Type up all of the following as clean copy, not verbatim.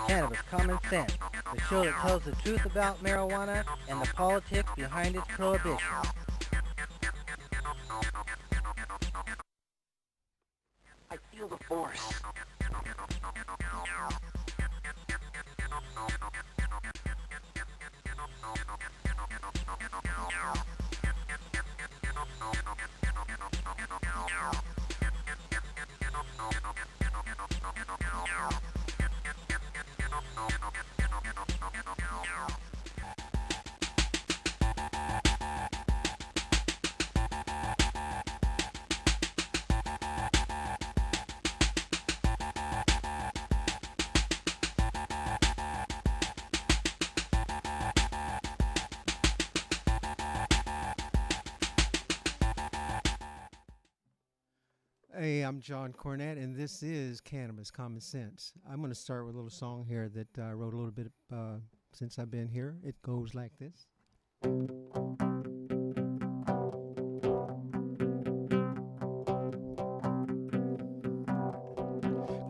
Cannabis Common Sense, the show that tells the truth about marijuana and the politics behind its prohibition. I feel the force. Hey, I'm John Cornett, and this is Cannabis Common Sense. I'm going to start with a little song here that I wrote a little bit since I've been here. It goes like this.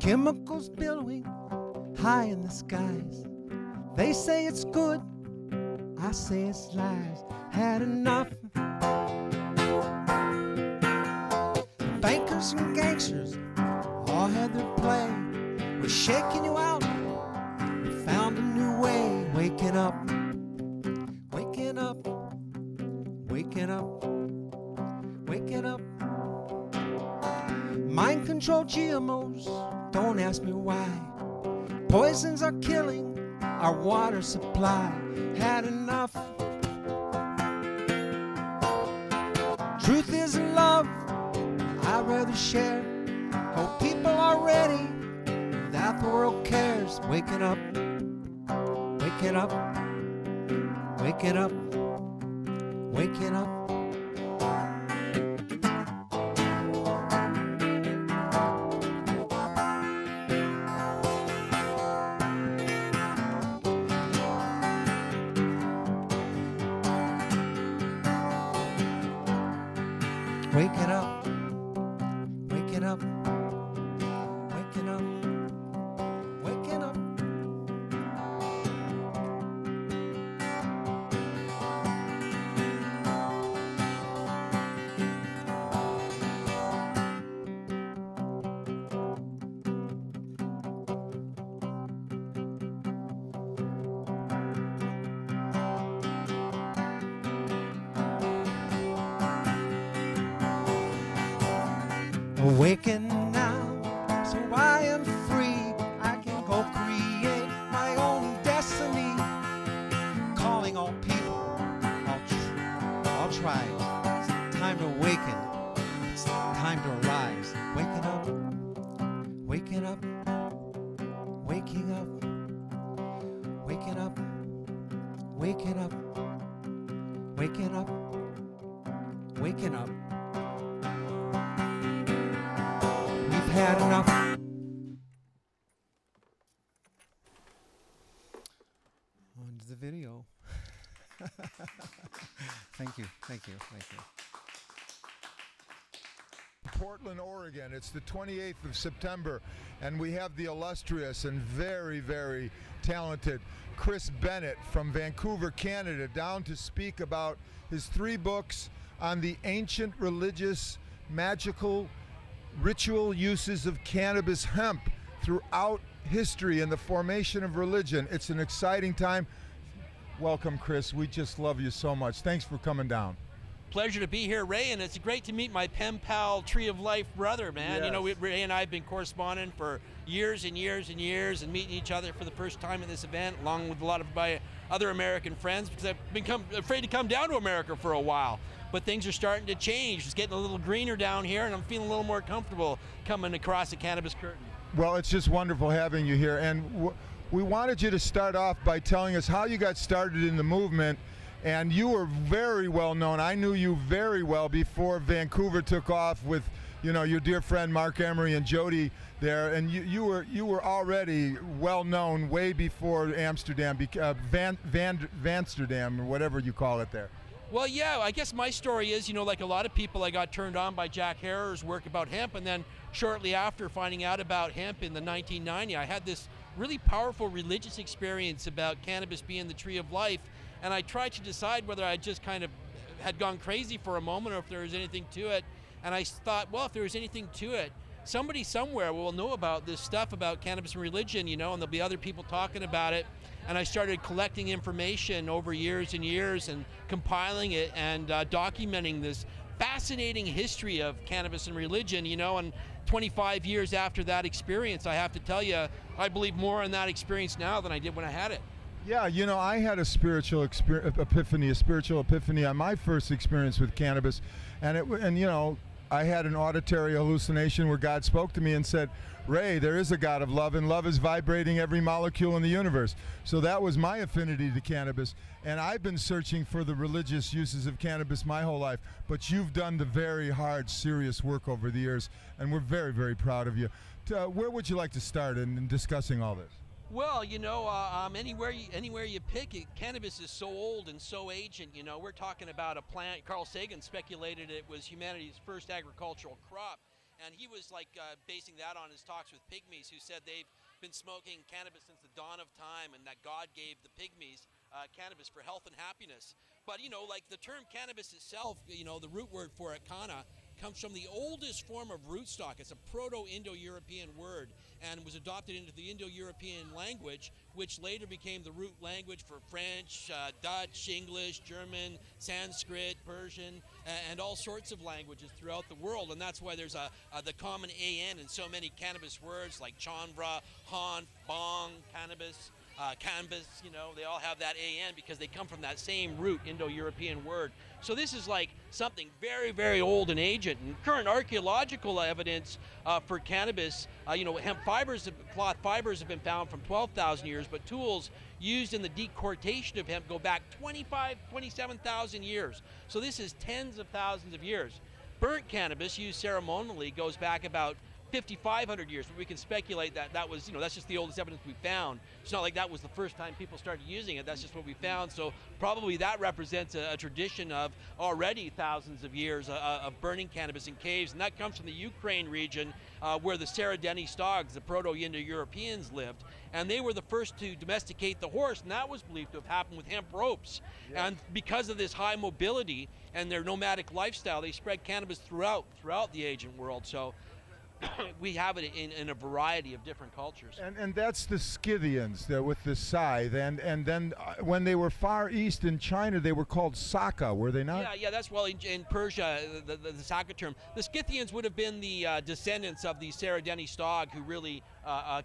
Chemicals billowing high in the skies. They say it's good, I say it's lies. Had enough. Bankers and gangsters all had their play. We're shaking you out. We found a new way. Waking up, waking up, waking up, waking up. Mind control GMOs, don't ask me why. Poisons are killing our water supply. Had enough. Truth is love, I'd rather share. Hope people are ready, that the world cares. Waking up, waking up, waking up, waking up. Waking up, waking up, waking up, waking up. Awaken now, so I am free. I can go create my own destiny. Calling all people, all tribes. It's time to awaken. It's time to arise. Waking up, waking up, waking up, waking up, waking up, waking up, waking up. Had enough. On to the video. Thank you, thank you, thank you. Portland, Oregon. It's the 28th of September, and we have the illustrious and very, very talented Chris Bennett from Vancouver, Canada, down to speak about his 3 books on the ancient, religious, magical, ritual uses of cannabis hemp throughout history and the formation of religion. It's an exciting time. Welcome, Chris. We just love you so much. Thanks for coming down. Pleasure to be here, Ray, and it's great to meet my pen pal, Tree of Life brother, man. Yes. You know, Ray and I have been corresponding for years and years and years, and meeting each other for the first time at this event, along with a lot of my other American friends, because I've been afraid to come down to America for a while. But things are starting to change. It's getting a little greener down here, and I'm feeling a little more comfortable coming across the cannabis curtain. Well, it's just wonderful having you here, and we wanted you to start off by telling us how you got started in the movement. And you were very well known. I knew you very well before Vancouver took off with, you know, your dear friend Mark Emery and Jody there, and you were already well known way before Amsterdam, Vansterdam, or whatever you call it there. Well, yeah, I guess my story is, you know, like a lot of people, I got turned on by Jack Harrer's work about hemp, and then shortly after finding out about hemp in the 1990s, I had this really powerful religious experience about cannabis being the tree of life, and I tried to decide whether I just kind of had gone crazy for a moment or if there was anything to it. And I thought, well, if there was anything to it, somebody somewhere will know about this stuff about cannabis and religion, and there'll be other people talking about it. And I started collecting information over years and years and compiling it and documenting this fascinating history of cannabis and religion, and 25 years after that experience, I have to tell you, I believe more in that experience now than I did when I had it. Yeah, I had a spiritual epiphany on my first experience with cannabis, and I had an auditory hallucination where God spoke to me and said, "Ray, there is a God of love, and love is vibrating every molecule in the universe." So that was my affinity to cannabis, and I've been searching for the religious uses of cannabis my whole life, but you've done the very hard, serious work over the years, and we're very, very proud of you. Where would you like to start in discussing all this? Well, anywhere you pick it, cannabis is so old and so ancient. We're talking about a plant. Carl Sagan speculated it was humanity's first agricultural crop, and he was basing that on his talks with pygmies, who said they've been smoking cannabis since the dawn of time, and that God gave the pygmies cannabis for health and happiness. But the term cannabis itself, the root word for it, canna, comes from the oldest form of rootstock. It's a Proto-Indo-European word and was adopted into the Indo-European language, which later became the root language for French, Dutch, English, German, Sanskrit, Persian, and all sorts of languages throughout the world. And that's why there's the common AN in so many cannabis words like chanvra, hanf, bong, cannabis. Cannabis, they all have that AN because they come from that same root Indo-European word. So this is something very, very old and ancient. And current archaeological evidence for cannabis, hemp fibers, cloth fibers have been found from 12,000 years, but tools used in the decortation of hemp go back 27,000 years. So this is tens of thousands of years. Burnt cannabis used ceremonially goes back about 5,500 years, but we can speculate that was, that's just the oldest evidence we found. It's not like that was the first time people started using it. That's just what we found. So probably that represents a tradition of already thousands of years of burning cannabis in caves, and that comes from the Ukraine region where the Seredeni Stogs, the Proto-Indo-Europeans, lived, and they were the first to domesticate the horse, and that was believed to have happened with hemp ropes. Yeah. And because of this high mobility and their nomadic lifestyle, they spread cannabis throughout the ancient world. So we have it in a variety of different cultures. And that's the Scythians with the scythe. And then when they were far east in China, they were called Saka, were they not? Yeah, that's in Persia, the Saka term. The Scythians would have been the descendants of the Seredeni Stog, who really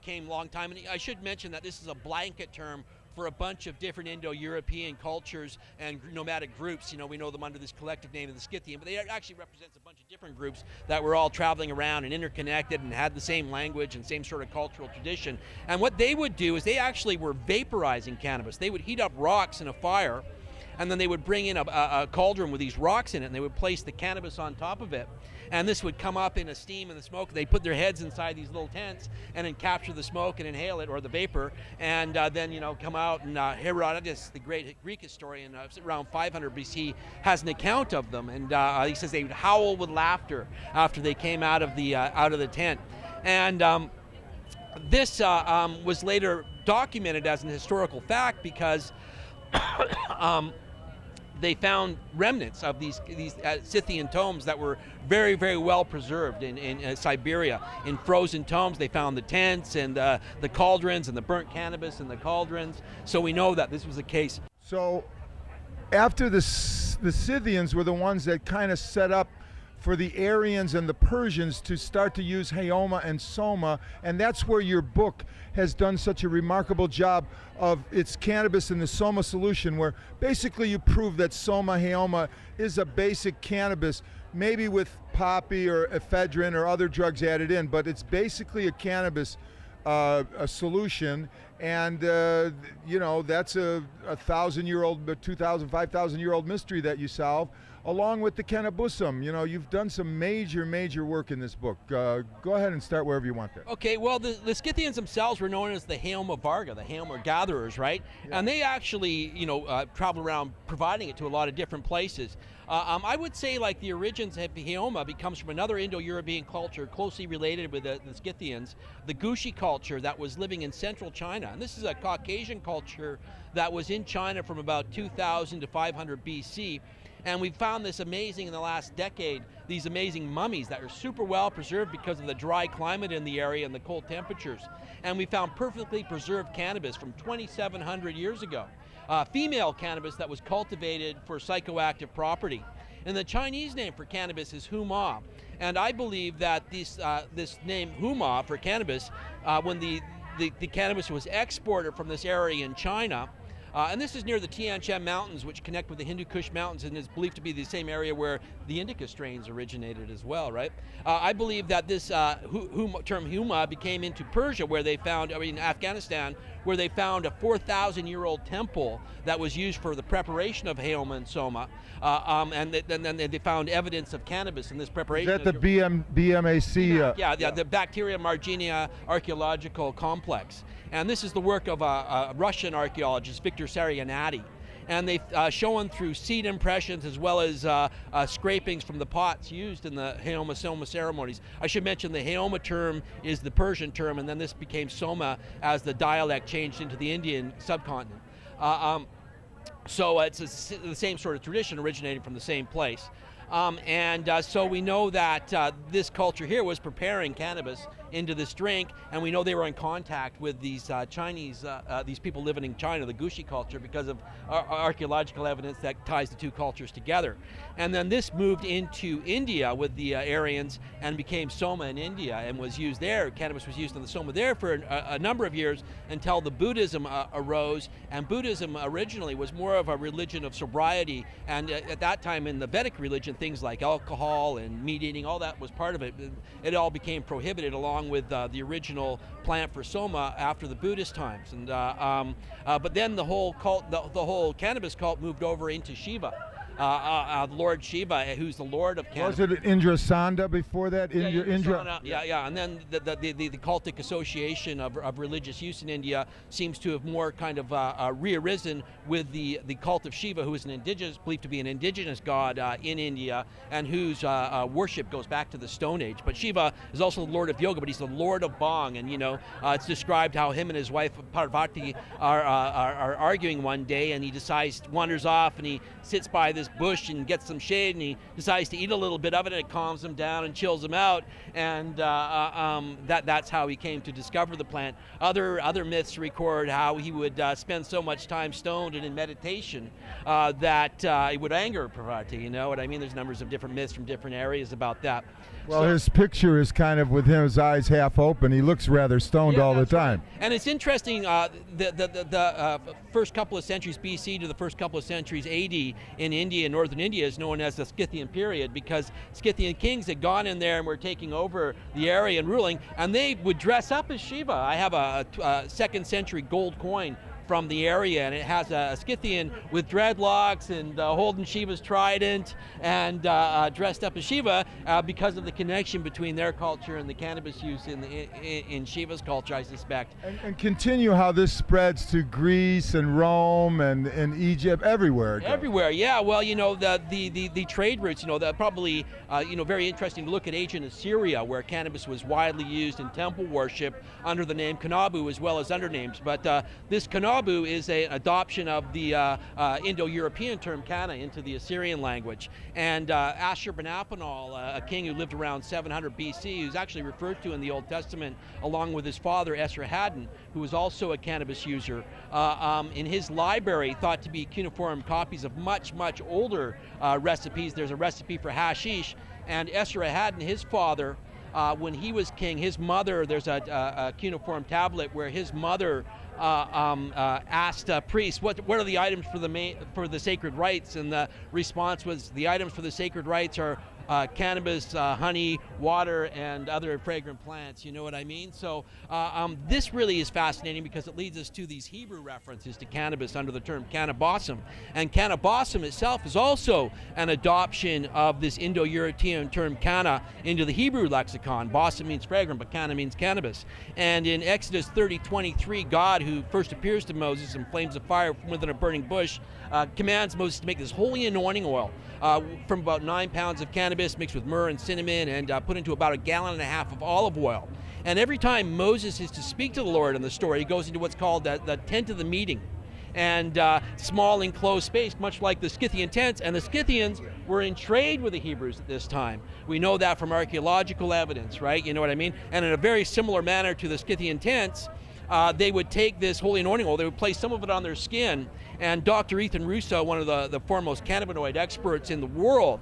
came a long time. And I should mention that this is a blanket term for a bunch of different Indo-European cultures and nomadic groups. We know them under this collective name of the Scythian, but they actually represents a bunch of different groups that were all traveling around and interconnected and had the same language and same sort of cultural tradition. And what they would do is they actually were vaporizing cannabis. They would heat up rocks in a fire, and then they would bring in a cauldron with these rocks in it, and they would place the cannabis on top of it. And this would come up in a steam and the smoke. They'd put their heads inside these little tents and then capture the smoke and inhale it, or the vapor, and then come out. And Herodotus, the great Greek historian, around 500 BC, has an account of them, and he says they would howl with laughter after they came out of the tent. And this was later documented as an historical fact because they found remnants of these Scythian tombs that were very, very well preserved in Siberia. In frozen tombs, they found the tents and the cauldrons and the burnt cannabis and the cauldrons. So we know that this was the case. So after the Scythians were the ones that kind of set up for the Aryans and the Persians to start to use Haoma and Soma, and that's where your book has done such a remarkable job of its cannabis in the Soma solution, where basically you prove that Soma Haoma is a basic cannabis, maybe with poppy or ephedrine or other drugs added in, but it's basically a cannabis a solution, and that's a 1,000-year-old, 2,000, 5,000-year-old mystery that you solve. along with the Cannabisum. You know, you've done some major work in this book. Go ahead and start wherever you want there. Okay, well, the Scythians themselves were known as the Haoma Varga, the Haoma gatherers, right? Yeah. And they actually, traveled around providing it to a lot of different places. I would say, like, the origins of Haoma becomes from another Indo-European culture closely related with the Scythians, the Gushi culture that was living in central China. And this is a Caucasian culture that was in China from about 2000 to 500 BC. And we found this amazing in the last decade, these amazing mummies that are super well preserved because of the dry climate in the area and the cold temperatures. And we found perfectly preserved cannabis from 2,700 years ago. Female cannabis that was cultivated for psychoactive property. And the Chinese name for cannabis is Huma. And I believe that this name Huma for cannabis, when the cannabis was exported from this area in China, and this is near the Tian Shan Mountains, which connect with the Hindu Kush Mountains and is believed to be the same area where the indica strains originated as well, right? I believe that this term Huma became into Persia, where they found, Afghanistan, where they found a 4,000-year-old temple that was used for the preparation of Haoma and Soma, and then they found evidence of cannabis in this preparation. Is that the BMAC? The Bacteria Marginia Archaeological Complex. And this is the work of a Russian archaeologist, Victor Sarianati. And they've shown through seed impressions as well as scrapings from the pots used in the Haoma Soma ceremonies. I should mention the Haoma term is the Persian term, and then this became Soma as the dialect changed into the Indian subcontinent. So it's the same sort of tradition originating from the same place. So we know that this culture here was preparing cannabis into this drink, and we know they were in contact with these Chinese, these people living in China, the Gushi culture, because of archaeological evidence that ties the two cultures together. And then this moved into India with the Aryans and became Soma in India and was used there. Cannabis was used in the Soma there for a number of years until the Buddhism arose. And Buddhism originally was more of a religion of sobriety, and at that time in the Vedic religion, things like alcohol and meat eating, all that was part of it. It all became prohibited along with the original plant for Soma after the Buddhist times. And but then the whole cult, the whole cannabis cult, moved over into Shiva. Lord Shiva, who's the Lord of cannabis. Was it Indra Sanda before that? Indra. And then the cultic association of religious use in India seems to have more kind of re-arisen with the cult of Shiva, who is believed to be an indigenous god in India, and whose worship goes back to the Stone Age. But Shiva is also the Lord of Yoga, but he's the Lord of Bhang, and it's described how him and his wife Parvati are arguing one day, and he wanders off, and he sits by this bush and gets some shade, and he decides to eat a little bit of it, and it calms him down and chills him out, and that's how he came to discover the plant. Other myths record how he would spend so much time stoned and in meditation that it would anger Parvati. You know what I mean? There's numbers of different myths from different areas about that. Well, his picture is kind of with his eyes half open. He looks rather stoned all the time. Right. And it's interesting, the first couple of centuries BC to the first couple of centuries AD in India, northern India, is known as the Scythian period, because Scythian kings had gone in there and were taking over the area and ruling, and they would dress up as Shiva. I have a 2nd century gold coin from the area, and it has a Scythian with dreadlocks and holding Shiva's trident and dressed up as Shiva because of the connection between their culture and the cannabis use in Shiva's culture, I suspect. And continue how this spreads to Greece and Rome and Egypt, everywhere. Everywhere, yeah. Well, the trade routes, probably very interesting to look at ancient Assyria, where cannabis was widely used in temple worship under the name Kanabu as well as under names. But this Kanabu is an adoption of the Indo-European term kana into the Assyrian language. And Ashurbanipal, a king who lived around 700 BC, who's actually referred to in the Old Testament along with his father Esarhaddon, who was also a cannabis user, in his library thought to be cuneiform copies of much older recipes. There's a recipe for hashish, and Esarhaddon, his father, when he was king, his mother, there's a cuneiform tablet where his mother asked priests, what are the items for the sacred rites? And the response was, the items for the sacred rites are cannabis, honey, water, and other fragrant plants, you know what I mean? So this really is fascinating because it leads us to these Hebrew references to cannabis under the term cannabosum. And cannabosum itself is also an adoption of this Indo-European term canna into the Hebrew lexicon. Bosum means fragrant, but canna means cannabis. And in Exodus 30:23, God, who first appears to Moses in flames of fire from within a burning bush, commands Moses to make this holy anointing oil from about 9 pounds of cannabis mixed with myrrh and cinnamon and put into about 1.5 gallons of olive oil. And every time Moses is to speak to the Lord in the story, he goes into what's called the tent of the meeting. And small enclosed space, much like the Scythian tents. And the Scythians were in trade with the Hebrews at this time. We know that from archaeological evidence, right? You know what I mean? And in a very similar manner to the Scythian tents, they would take this holy anointing oil, they would place some of it on their skin, and Dr. Ethan Russo, one of the foremost cannabinoid experts in the world,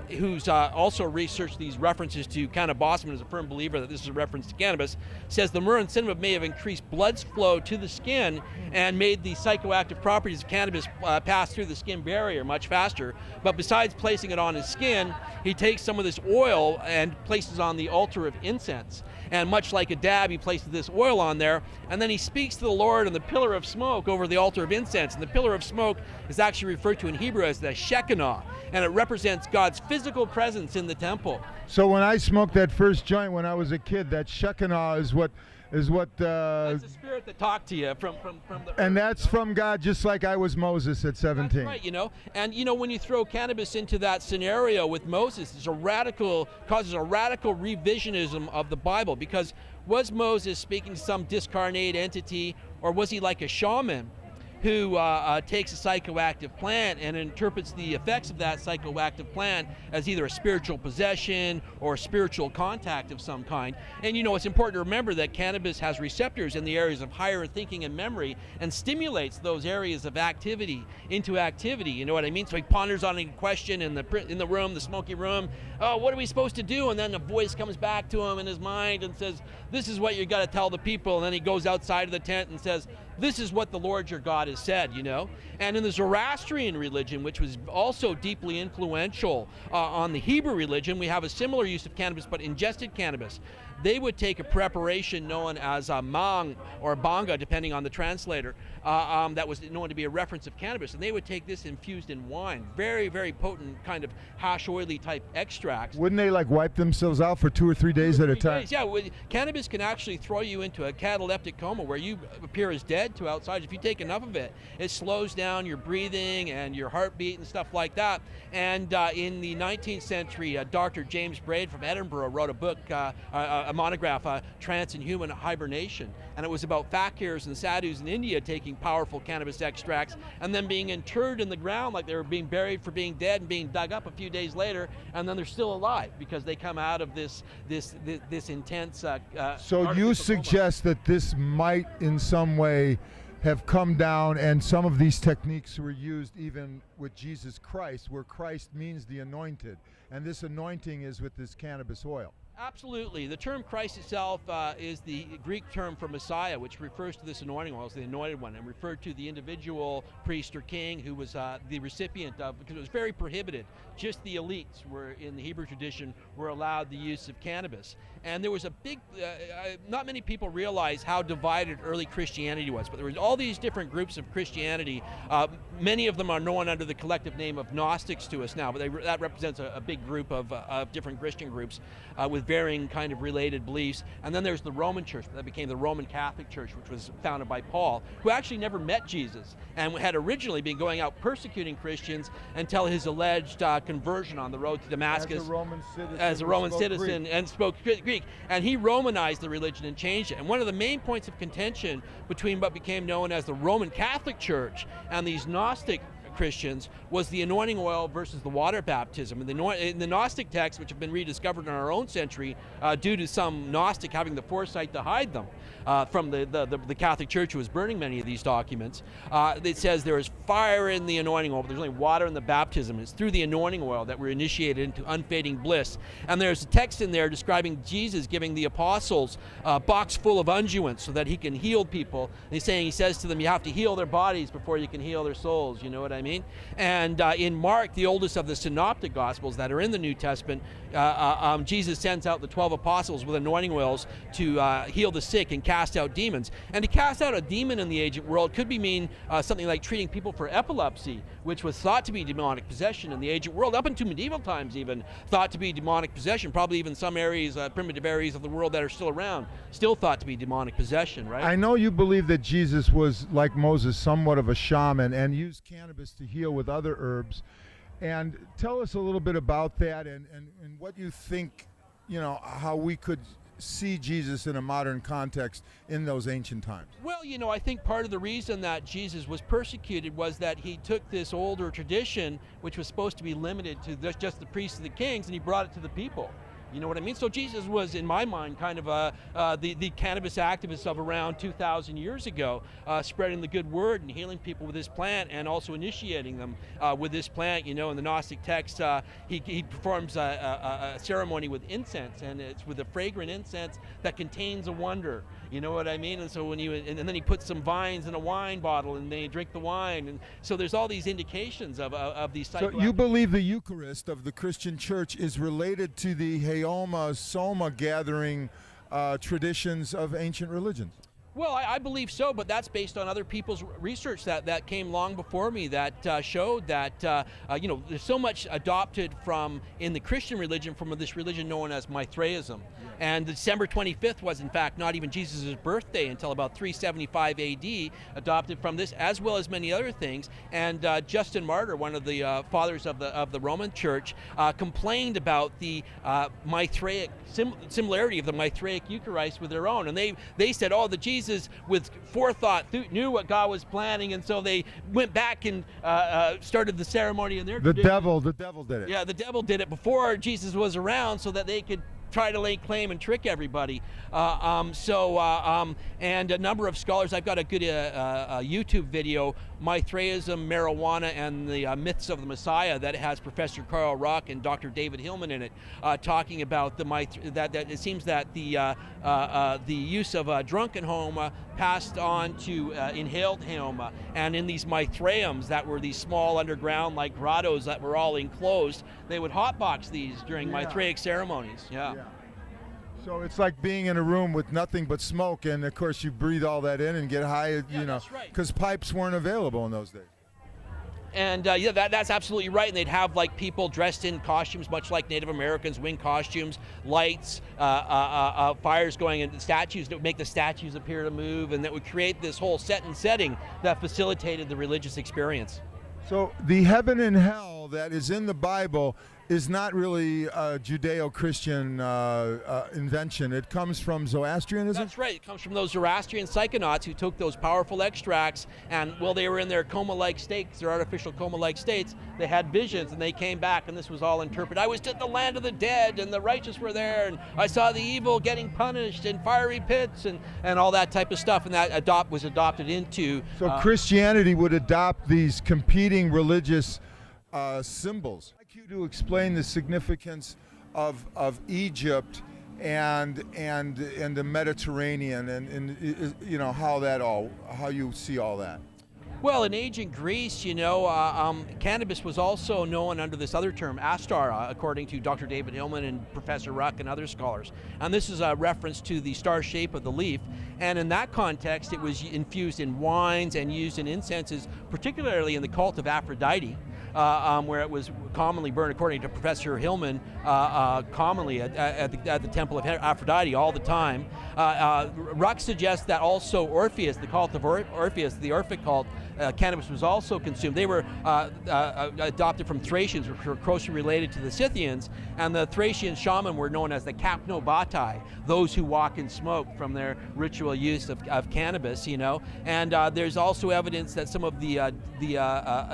who's also researched these references to cannabosum and is a firm believer that this is a reference to cannabis, says the myrrh and cinnamon may have increased blood flow to the skin and made the psychoactive properties of cannabis pass through the skin barrier much faster. But besides placing it on his skin, he takes some of this oil and places on the altar of incense. And much like a dab, he places this oil on there, and then he speaks to the Lord in the pillar of smoke over the altar of incense. And the pillar of smoke is actually referred to in Hebrew as the Shekinah, and it represents God's physical presence in the temple. So when I smoked that first joint when I was a kid, that Shekinah is what that's the spirit that talked to you from the and earth, that's from God, just like I was Moses at 17. That's right, you know. And you know, when you throw cannabis into that scenario with Moses, causes a radical revisionism of the Bible, because was Moses speaking to some discarnate entity, or was he like a shaman who takes a psychoactive plant and interprets the effects of that psychoactive plant as either a spiritual possession or a spiritual contact of some kind? And you know, it's important to remember that cannabis has receptors in the areas of higher thinking and memory and stimulates those areas of activity into activity, you know what I mean? So he ponders on a question in the room, the smoky room. Oh, what are we supposed to do? And then a voice comes back to him in his mind and says, this is what you got to tell the people. And then he goes outside of the tent and says, this is what the Lord your God has said, you know. And in the Zoroastrian religion, which was also deeply influential on the Hebrew religion, we have a similar use of cannabis, but ingested cannabis. They would take a preparation known as mang or banga, depending on the translator, that was known to be a reference of cannabis, and they would take this infused in wine. Very, very potent kind of hash oily type extracts. Wouldn't they like wipe themselves out for 2 or 3 days at a time? Yeah, cannabis can actually throw you into a cataleptic coma where you appear as dead to outsiders. If you take enough of it, it slows down your breathing and your heartbeat and stuff like that. And in the 19th century, Dr. James Braid from Edinburgh wrote a book, a monograph, Trance and Human Hibernation, and it was about fakirs and sadhus in India taking powerful cannabis extracts and then being interred in the ground like they were being buried for being dead and being dug up a few days later, and then they're still alive because they come out of this intense so you suggest that this might in some way have come down, and some of these techniques were used even with Jesus Christ, where Christ means the anointed, and this anointing is with this cannabis oil. Absolutely. The term Christ itself is the Greek term for Messiah, which refers to this anointing oil as the anointed one, and referred to the individual priest or king who was the recipient of, because it was very prohibited. Just the elites were, in the Hebrew tradition, were allowed the use of cannabis. And there was a big, not many people realize how divided early Christianity was, but there was all these different groups of Christianity. Many of them are known under the collective name of Gnostics to us now, but that represents a big group of different Christian groups with varying kind of related beliefs. And then there's the Roman Church that became the Roman Catholic Church, which was founded by Paul, who actually never met Jesus and had originally been going out persecuting Christians until his alleged conversion on the road to Damascus as a Roman citizen and spoke Greek. And he Romanized the religion and changed it. And one of the main points of contention between what became known as the Roman Catholic Church and these Gnostic Christians was the anointing oil versus the water baptism. And in the Gnostic texts, which have been rediscovered in our own century due to some Gnostic having the foresight to hide them from the Catholic Church, who was burning many of these documents, it says there is fire in the anointing oil, but there's only water in the baptism. It's through the anointing oil that we're initiated into unfading bliss. And there's a text in there describing Jesus giving the apostles a box full of unguents so that he can heal people. And he says to them, you have to heal their bodies before you can heal their souls. You know what I mean? And in Mark, the oldest of the synoptic gospels that are in the New Testament, Jesus sends out the 12 apostles with anointing oils to heal the sick and cast out demons. And to cast out a demon in the ancient world could mean something like treating people for epilepsy, which was thought to be demonic possession in the ancient world, up into medieval times even, thought to be demonic possession. Probably even some areas, primitive areas of the world that are still around, still thought to be demonic possession, right? I know you believe that Jesus was, like Moses, somewhat of a shaman and used cannabis to heal with other herbs. And tell us a little bit about that and what you think, how we could see Jesus in a modern context in those ancient times. Well, I think part of the reason that Jesus was persecuted was that he took this older tradition, which was supposed to be limited to just the priests and the kings, and he brought it to the people. You know what I mean? So Jesus was, in my mind, kind of the cannabis activist of around 2,000 years ago, spreading the good word and healing people with this plant, and also initiating them with this plant. In the Gnostic text, he performs a ceremony with incense, and it's with a fragrant incense that contains a wonder. You know what I mean? And so and then he puts some vines in a wine bottle, and they drink the wine, and so there's all these indications of these. So you believe the Eucharist of the Christian Church is related to the Soma gathering traditions of ancient religions? Well, I believe so, but that's based on other people's research that came long before me that showed that there's so much adopted in the Christian religion from this religion known as Mithraism. And December 25th was, in fact, not even Jesus' birthday until about 375 AD, adopted from this, as well as many other things. And Justin Martyr, one of the fathers of the Roman Church, complained about the Mithraic similarity of the Mithraic Eucharist with their own. And they said, the Jesus with forethought knew what God was planning, and so they went back and started the ceremony in their tradition. The devil did it. Yeah, the devil did it before Jesus was around, so that they could try to lay claim and trick everybody. And a number of scholars, I've got a good YouTube video, Mithraism, Marijuana, and the Myths of the Messiah, that has Professor Carl Rock and Dr. David Hillman in it, talking about that it seems that the use of drunken homa passed on to inhaled homa, and in these Mithraeums that were these small underground like grottos that were all enclosed, they would hotbox these during Mithraic ceremonies. Yeah. So it's like being in a room with nothing but smoke, and of course you breathe all that in and get high, That's right. because pipes weren't available in those days. And that's absolutely right. And they'd have like people dressed in costumes, much like Native Americans, wing costumes, lights, fires going, and statues that would make the statues appear to move, and that would create this whole set and setting that facilitated the religious experience. So the heaven and hell that is in the Bible is not really a Judeo-Christian invention. It comes from Zoroastrianism? That's right. It comes from those Zoroastrian psychonauts who took those powerful extracts, and while they were in their coma-like states, their artificial coma-like states, they had visions, and they came back, and this was all interpreted. I was in the land of the dead, and the righteous were there, and I saw the evil getting punished in fiery pits, and all that type of stuff, and that was adopted into... So Christianity would adopt these competing religious symbols. I'd like you to explain the significance of Egypt and the Mediterranean, and how you see all that. Well, in ancient Greece, cannabis was also known under this other term, astar, according to Dr. David Hillman and Professor Ruck and other scholars. And this is a reference to the star shape of the leaf. And in that context, it was infused in wines and used in incenses, particularly in the cult of Aphrodite. Where it was commonly burned, according to Professor Hillman, commonly at the temple of Aphrodite all the time. Ruck suggests that also Orpheus, the cult of Orpheus, the Orphic cult, cannabis was also consumed. They were adopted from Thracians, which were closely related to the Scythians, and the Thracian shaman were known as the Kapnobatai, those who walk in smoke, from their ritual use of cannabis, And there's also evidence that some of the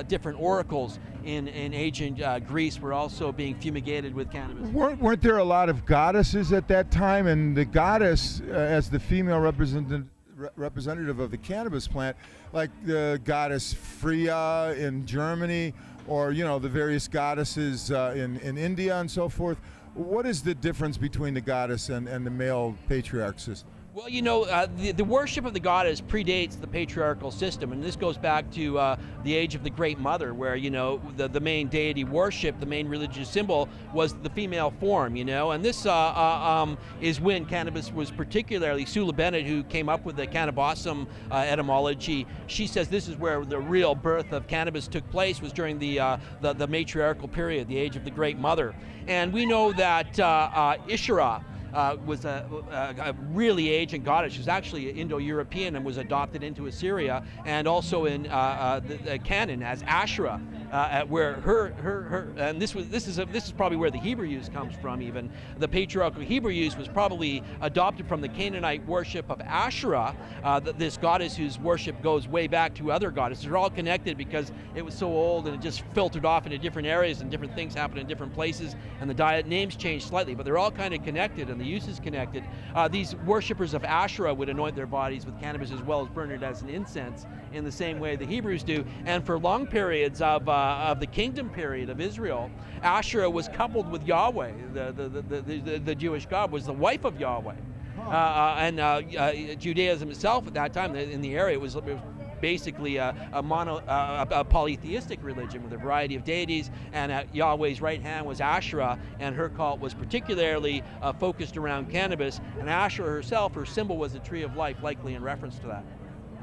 different oracles in ancient Greece were also being fumigated with cannabis. Weren't there a lot of goddesses at that time? And the goddess, as the female representative of the cannabis plant, like the goddess Freya in Germany, or the various goddesses in India and so forth. What is the difference between the goddess and the male patriarch system? Well, you know, the worship of the goddess predates the patriarchal system, and this goes back to the age of the Great Mother, where, you know, the main deity worship, the main religious symbol was the female form, you know, and this is when cannabis was particularly, Sula Bennett, who came up with the cannabosum etymology, she says this is where the real birth of cannabis took place, was during the matriarchal period, the age of the Great Mother. And we know that Ishara was a really ancient goddess. She was actually Indo-European and was adopted into Assyria, and also in the canon as Asherah, where her and this is probably where the Hebrew use comes from. Even the patriarchal Hebrew use was probably adopted from the Canaanite worship of Asherah, this goddess whose worship goes way back to other goddesses. They're all connected because it was so old and it just filtered off into different areas and different things happen in different places, and the names changed slightly, but they're all kind of connected. And the use is connected. These worshippers of Asherah would anoint their bodies with cannabis as well as burn it as an incense in the same way the Hebrews do. And for long periods of the kingdom period of Israel, Asherah was coupled with Yahweh. The Jewish God was the wife of Yahweh. And Judaism itself at that time in the area was basically a polytheistic religion with a variety of deities, and at Yahweh's right hand was Asherah, and her cult was particularly focused around cannabis, and Asherah herself, her symbol was the tree of life, likely in reference to that.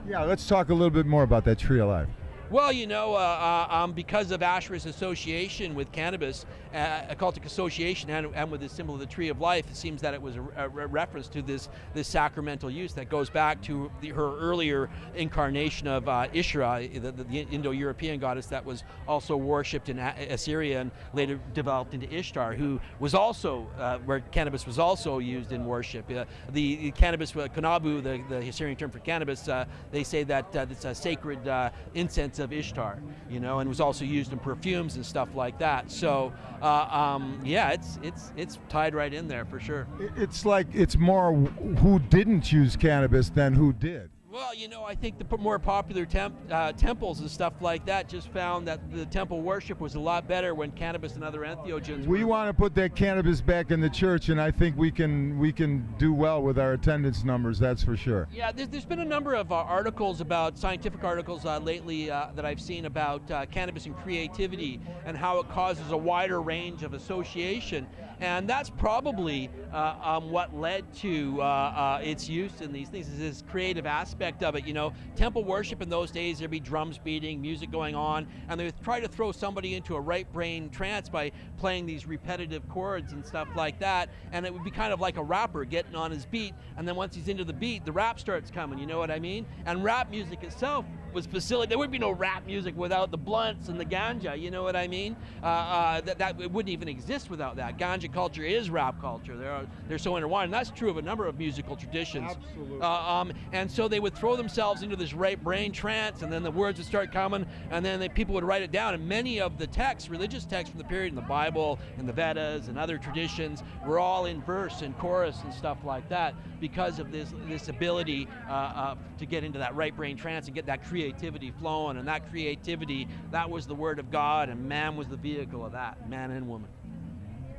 Yeah, let's talk a little bit more about that tree of life. Well, you know, because of Asherah's association with cannabis, occultic association, and with the symbol of the tree of life, it seems that it was a reference to this sacramental use that goes back to her earlier incarnation of Ishra, the Indo-European goddess that was also worshipped in Assyria and later developed into Ishtar, who was also where cannabis was also used in worship. The cannabis, kanabu, the Assyrian term for cannabis, they say that it's a sacred incense of Ishtar, you know, and was also used in perfumes and stuff like that. So, yeah, it's tied right in there for sure. It's like it's more who didn't use cannabis than who did. Well, you know, I think the more popular temples and stuff like that just found that the temple worship was a lot better when cannabis and other entheogens. We want to put that cannabis back in the church, and I think we can do well with our attendance numbers. That's for sure. Yeah, there's been a number of articles about scientific articles lately that I've seen about cannabis and creativity and how it causes a wider range of association, and that's probably what led to its use in these things, is this creative aspect of it. You know, temple worship in those days, there'd be drums beating, music going on, and they would try to throw somebody into a right brain trance by playing these repetitive chords and stuff like that, and it would be kind of like a rapper getting on his beat, and then once he's into the beat, the rap starts coming, you know what I mean? And rap music itself was facilitated. There would be no rap music without the blunts and the ganja, you know what I mean? That it wouldn't even exist without that. Ganja culture is rap culture. They're so intertwined, and that's true of a number of musical traditions. Absolutely. And so they would throw themselves into this right brain trance, and then the words would start coming, and then people would write it down. And many of the texts, religious texts from the period in the Bible and the Vedas and other traditions, were all in verse and chorus and stuff like that because of this ability to get into that right brain trance and get that creativity flowing. And that creativity, that was the word of God, and man was the vehicle of that, man and woman.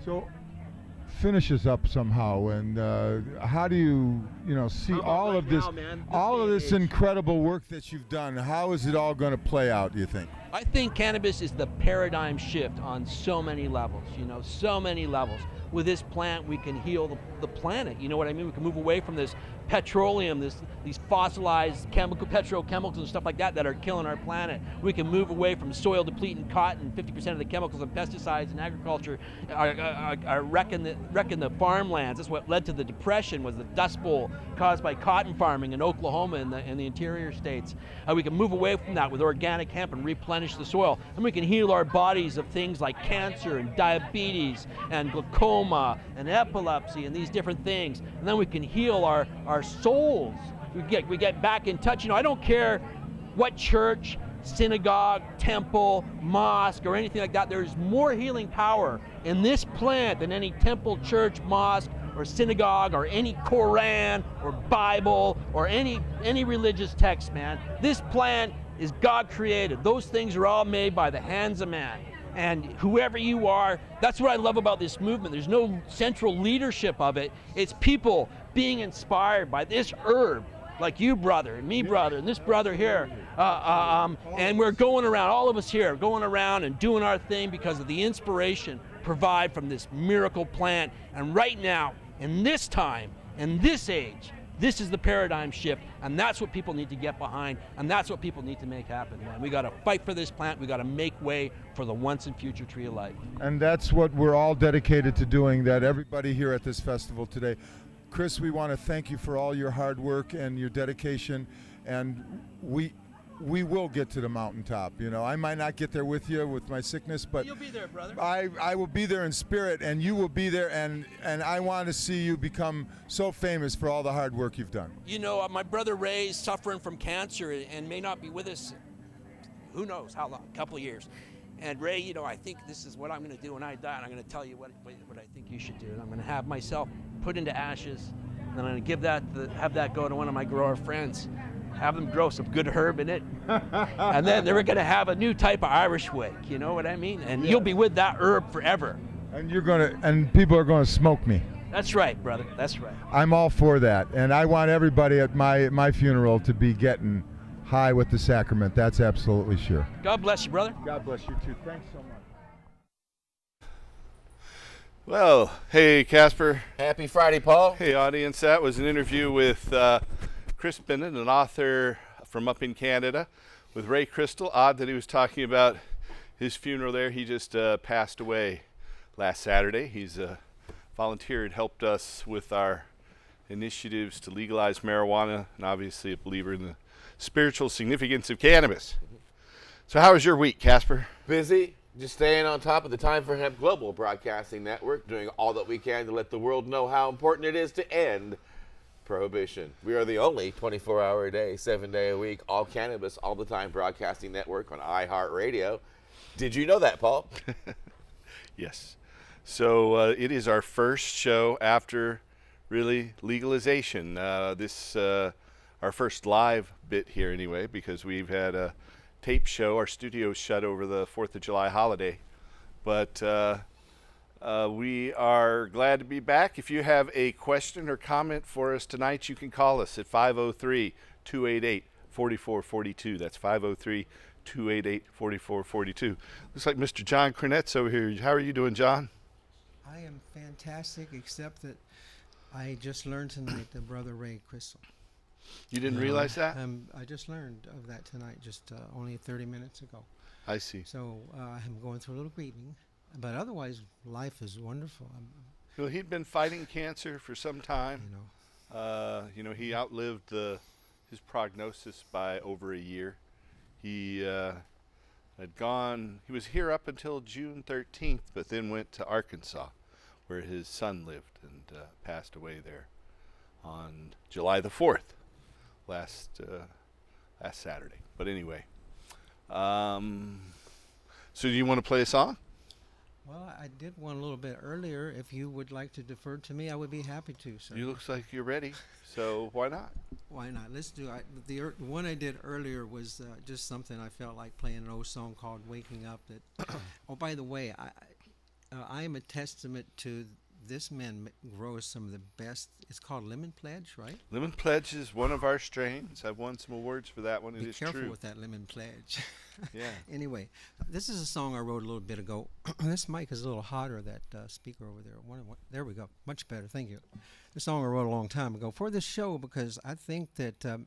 So, finish us up somehow, and how do you see all of this, all of this incredible work that you've done? How is it all going to play out, do you think? I think cannabis is the paradigm shift on so many levels, so many levels. With this plant, we can heal the planet, you know what I mean? We can move away from this petroleum, these fossilized petrochemicals and stuff like that are killing our planet. We can move away from soil depleting cotton. 50% of the chemicals and pesticides in agriculture are wrecking the farmlands. That's what led to the Depression, was the Dust Bowl caused by cotton farming in Oklahoma and the interior states. We can move away from that with organic hemp and replenish the soil. And we can heal our bodies of things like cancer and diabetes and glaucoma and epilepsy and these different things. And then we can heal our souls. We get back in touch. I don't care what church, synagogue, temple, mosque, or anything like that. There's more healing power in this plant than any temple, church, mosque, or synagogue, or any Quran, or Bible, or any religious text, man. This plant is God created. Those things are all made by the hands of man. And whoever you are, that's what I love about this movement. There's no central leadership of it. It's people being inspired by this herb, like you, brother, and me, brother, and this brother here. And we're going around, all of us here, going around and doing our thing because of the inspiration provided from this miracle plant. And right now, in this time, in this age, this is the paradigm shift, and that's what people need to get behind, and that's what people need to make happen, man. We got to fight for this plant. We got to make way for the once and future tree of life. And that's what we're all dedicated to doing, that everybody here at this festival today. Chris, we want to thank you for all your hard work and your dedication, and we will get to the mountaintop. You know, I might not get there with you with my sickness, but You'll be there, brother. I will be there in spirit, and you will be there, and I want to see you become so famous for all the hard work you've done. You know, my brother Ray's suffering from cancer and may not be with us, who knows how long, a couple of years. And Ray, you know, I think this is what I'm going to do when I die, and I'm going to tell you what I think you should do. And I'm going to have myself put into ashes, and then I'm going to have that go to one of my grower friends. Have them grow some good herb in it, and then they're going to have a new type of Irish wig. You know what I mean? And you'll be with that herb forever. And people are gonna smoke me. That's right, brother. That's right. I'm all for that, and I want everybody at my funeral to be getting high with the sacrament. That's absolutely sure. God bless you, brother. God bless you too. Thanks so much. Well, hey, Casper. Happy Friday, Paul. Hey, audience. That was an interview with Chris Bennett, an author from up in Canada, with Ray Crystal. Odd that he was talking about his funeral there. He just passed away last Saturday. He's volunteered, helped us with our initiatives to legalize marijuana, and obviously a believer in the spiritual significance of cannabis. So how was your week, Casper? Busy, just staying on top of the Time for Hemp Global Broadcasting Network, doing all that we can to let the world know how important it is to end prohibition. We are the only 24-hour a day, 7-day a week, all cannabis, all the time broadcasting network on iHeartRadio. Did you know that, Paul? Yes. So it is our first show after really legalization. This our first live bit here anyway, because we've had a tape show. Our studio's shut over the 4th of July holiday. But we are glad to be back. If you have a question or comment for us tonight, you can call us at 503-288-4442. That's 503-288-4442. Looks like Mr. John Cornette's over here. How are you doing, John? I am fantastic, except that I just learned tonight that Brother Ray Crystal. You didn't realize that? I just learned of that tonight, just only 30 minutes ago. I see. So I'm going through a little grieving, but otherwise life is wonderful. Well, he'd been fighting cancer for some time. He outlived his prognosis by over a year. He was here up until June 13th, but then went to Arkansas, where his son lived, and passed away there on July the 4th, last Saturday. But anyway, so do you want to play a song? Well, I did one a little bit earlier. If you would like to defer to me, I would be happy to, sir. You looks like you're ready, so why not? Why not? Let's do it. The one I did earlier was just something I felt like playing, an old song called "Waking Up." That. Oh, by the way, I am a testament to this man grows some of the best. It's called Lemon Pledge, right? Lemon Pledge is one of our strains. I've won some awards for that one. Be careful with that Lemon Pledge. Yeah. Anyway, this is a song I wrote a little bit ago. This mic is a little hotter, that speaker over there. There we go. Much better. Thank you. This song I wrote a long time ago for this show, because I think that, to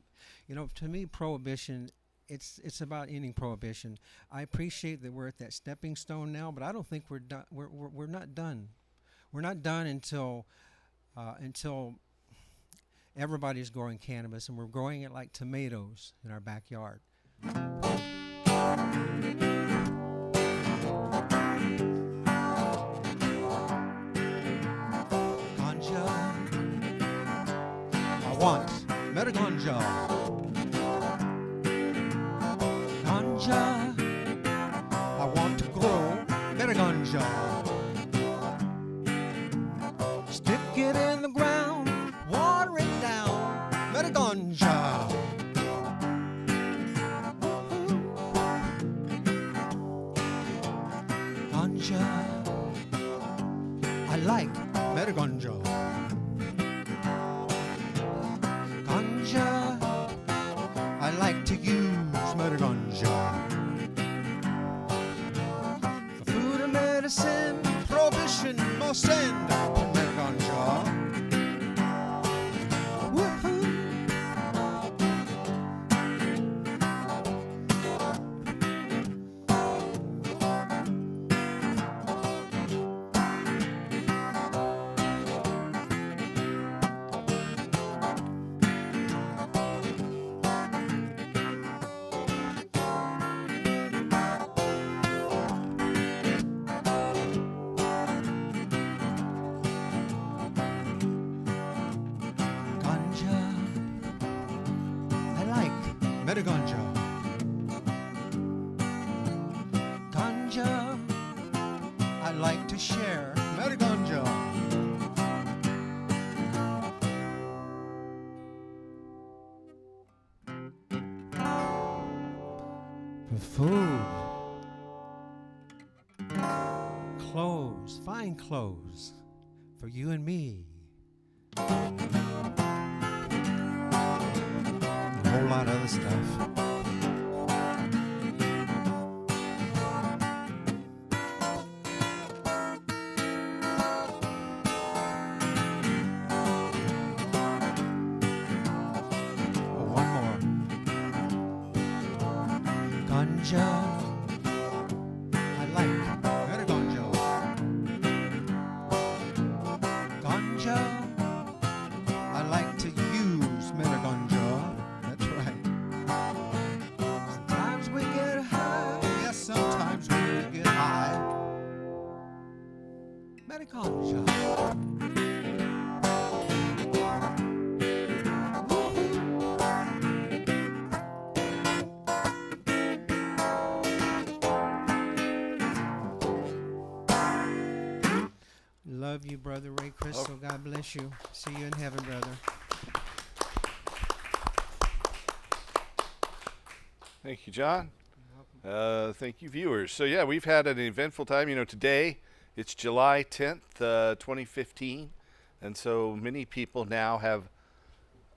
me, prohibition, it's about ending prohibition. I appreciate that we're at that stepping stone now, but I don't think we're done. We're not done. We're not done until everybody's growing cannabis, and we're growing it like tomatoes in our backyard. Ganja, I want better ganja. Ganja, I want to grow better ganja. Stick it in the ground, water it down, better ganja. Ganja. I like better ganja. Ganja. I like to use better ganja. For food and medicine, prohibition must end. Better ganja. Woohoo. Better ganja. Ganja. I like to share. Better ganja. For food. Clothes. Fine clothes. For you and me. A whole lot of other stuff. Oh, one more. Ganja. I like better ganja. Ganja. I like to use better ganja. That's right. Sometimes we get high. Yes, sometimes we get high. Better ganja. Love you, Brother Ray Crystal. God bless you. See you in heaven, brother. Thank you, John. Thank you, viewers. So, yeah, we've had an eventful time. You know, today it's July 10th, 2015. And so many people now have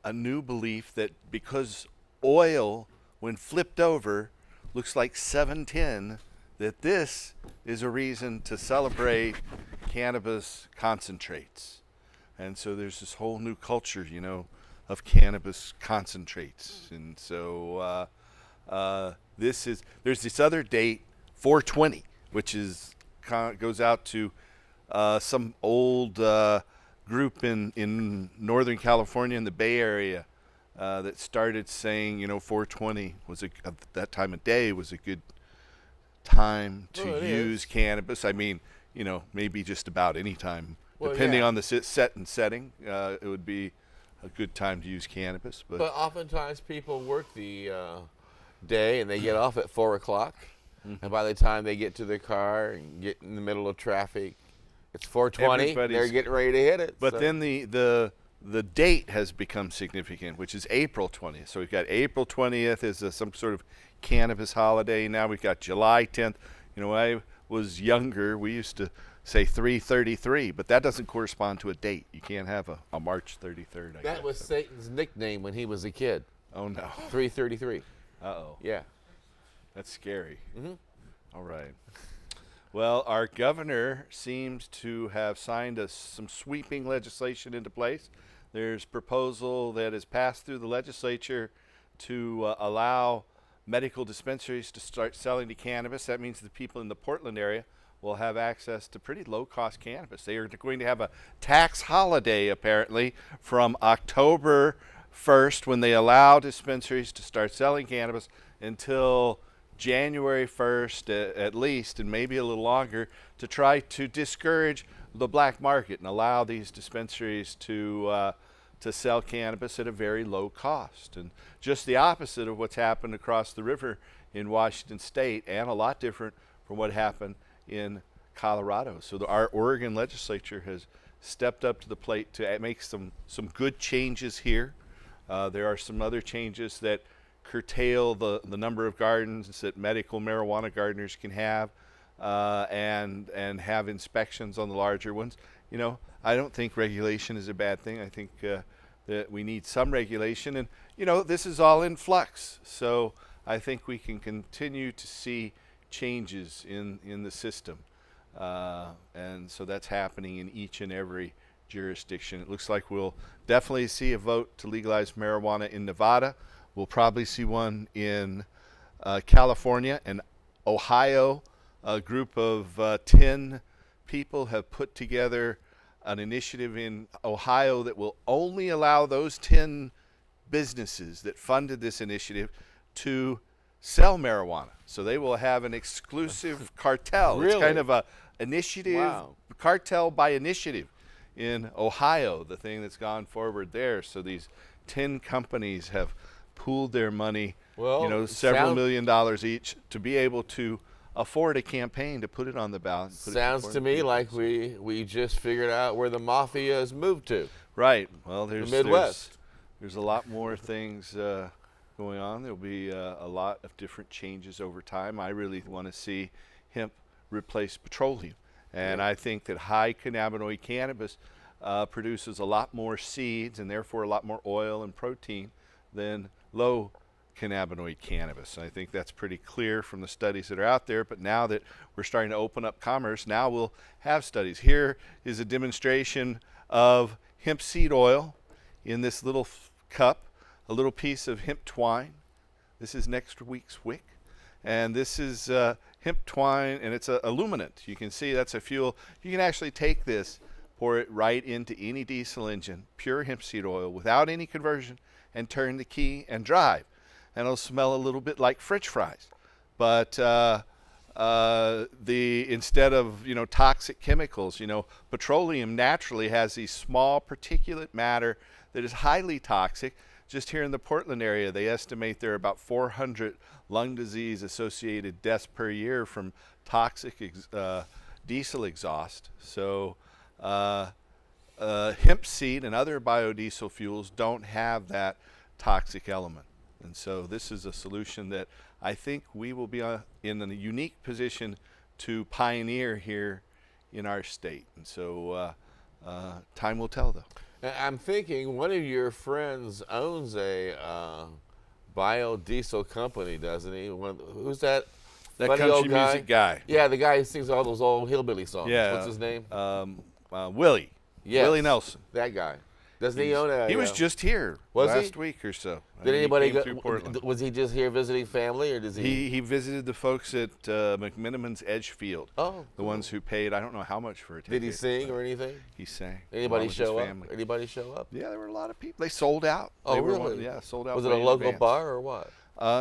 a new belief that because oil, when flipped over, looks like 710, that this is a reason to celebrate cannabis concentrates. And so there's this whole new culture, you know, of cannabis concentrates. And so there's this other date, 420, which is goes out to some old group in Northern California in the Bay Area that started saying, you know, 420 was at that time of day was a good time to use cannabis. I mean, you know, maybe just about any time, depending on the set and setting, it would be a good time to use cannabis. But oftentimes people work the day and they get off at 4 o'clock. And by the time they get to their car and get in the middle of traffic, it's 4:20. They're getting ready to hit it. But then the date has become significant, which is April 20th. So we've got April 20th as some sort of cannabis holiday. Now we've got July 10th. You know, when I was younger, we used to say 333, but that doesn't correspond to a date. You can't have a March 33rd. That was Satan's nickname when he was a kid. Oh, no. 333. Uh-oh. Yeah. That's scary. All right. Well, our governor seems to have signed some sweeping legislation into place. There's proposal that is passed through the legislature to allow medical dispensaries to start selling the cannabis. That means the people in the Portland area will have access to pretty low-cost cannabis. They are going to have a tax holiday, apparently, from October 1st, when they allow dispensaries to start selling cannabis, until January 1st at least, and maybe a little longer, to try to discourage the black market and allow these dispensaries to sell cannabis at a very low cost. And just the opposite of what's happened across the river in Washington State, and a lot different from what happened in Colorado. So our Oregon legislature has stepped up to the plate to make some good changes here. There are some other changes that curtail the number of gardens that medical marijuana gardeners can have. and have inspections on the larger ones. You know, I don't think regulation is a bad thing. I think that we need some regulation, and you know, this is all in flux. So I think we can continue to see changes in the system, and so that's happening in each and every jurisdiction. It looks like we'll definitely see a vote to legalize marijuana in Nevada. We'll probably see one in California and Ohio. A group of 10 people have put together an initiative in Ohio that will only allow those 10 businesses that funded this initiative to sell marijuana. So they will have an exclusive cartel. Really? It's kind of a initiative, Wow. cartel by initiative in Ohio, the thing that's gone forward there. So these 10 companies have pooled their money, Well, you know, several sound- $1 million each to be able to afford a campaign to put it on the ballot. and put it Sounds before to the me people. like we just figured out where the mafia has moved to. Right. Well, there's Midwest. There's a lot more things going on. There'll be a lot of different changes over time. I really want to see hemp replace petroleum, and I think that high cannabinoid cannabis produces a lot more seeds and therefore a lot more oil and protein than low cannabinoid cannabis. And I think that's pretty clear from the studies that are out there. But now that we're starting to open up commerce, now we'll have studies. Here is a demonstration of hemp seed oil in this little cup, a little piece of hemp twine. This is next week's wick. And this is hemp twine, and it's a illuminant. You can see that's a fuel. You can actually take this, pour it right into any diesel engine, pure hemp seed oil, without any conversion, and turn the key and drive. And it'll smell a little bit like French fries. But instead of, you know, toxic chemicals, you know, petroleum naturally has these small particulate matter that is highly toxic. Just here in the Portland area, they estimate there are about 400 lung disease associated deaths per year from toxic diesel exhaust. So hemp seed and other biodiesel fuels don't have that toxic element. And so this is a solution that I think we will be in a unique position to pioneer here in our state. And so time will tell, though. I'm thinking one of your friends owns a biodiesel company, doesn't he? Who's that? That funny country old guy? music guy. Yeah, the guy who sings all those old hillbilly songs. Yeah. What's his name? Willie. Yes, Willie Nelson. That guy. Doesn't he own a? He was just here Was he? last week or so. I Did mean, he anybody came through Portland. was he just here visiting family, or does he? He visited the folks at McMiniman's Edgefield. Oh, The ones who paid, I don't know how much for a ticket. Did he sing or anything? He sang. Anybody along with his show up? family. Anybody show up? Yeah, there were a lot of people. They sold out. Oh, They were really? yeah, sold out. Was it a way in local advance. bar or what?